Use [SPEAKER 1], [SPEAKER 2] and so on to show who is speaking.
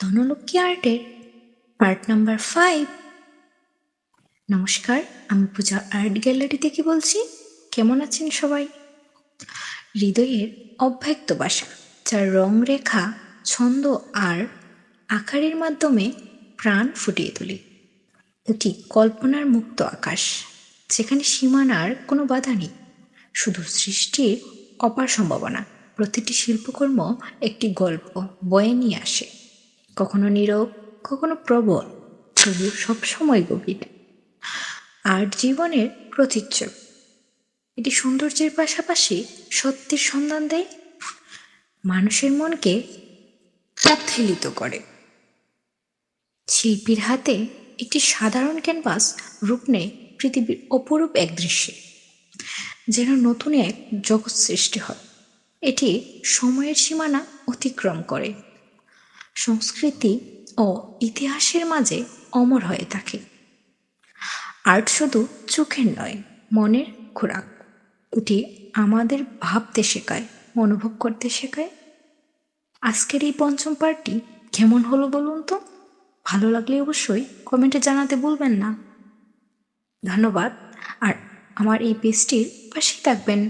[SPEAKER 1] ধনলক্ষ্মী আর্টের part number 5। নমস্কার, আমি পূজা আর্ট গ্যালারি থেকে বলছি। কেমন আছেন সবাই? হৃদয়ের অব্যক্ত ভাষা, যার রং, রেখা, ছন্দ আর আকারের মাধ্যমে প্রাণ ফুটিয়ে তোলে। এটি কল্পনার মুক্ত আকাশ, যেখানে সীমানার কোনো বাধা নেই, শুধু সৃষ্টির অপার সম্ভাবনা। প্রতিটি শিল্পকর্ম একটি গল্প বয়ে নিয়ে আসে, কখনো নীরব, কখনো প্রবল, তবু সবসময় গভীর। আর্ট জীবনের প্রতিচ্ছবি। এটি সৌন্দর্যের পাশাপাশি সত্যের সন্ধান দেয়, মানুষের মনকে উত্তেজিত করে। শিল্পীর হাতে একটি সাধারণ ক্যানভাস রূপ নেয় পৃথিবীর অপরূপ এক দৃশ্যে, যেন নতুন এক জগৎ সৃষ্টি হয়। এটি সময়ের সীমানা অতিক্রম করে, সংস্কৃতি ও ইতিহাসের মাঝে অমর হয়ে থাকে। আর্ট শুধু চোখের নয়, মনের খোরাক। এটি আমাদের ভাবতে শেখায়, অনুভব করতে শেখায়। আজকের এই পঞ্চম পার্টটি কেমন হলো বলুন তো? ভালো লাগলে অবশ্যই কমেন্টে জানাতে ভুলবেন না। ধন্যবাদ, আর আমার এই পেজটির পাশেই থাকবেন।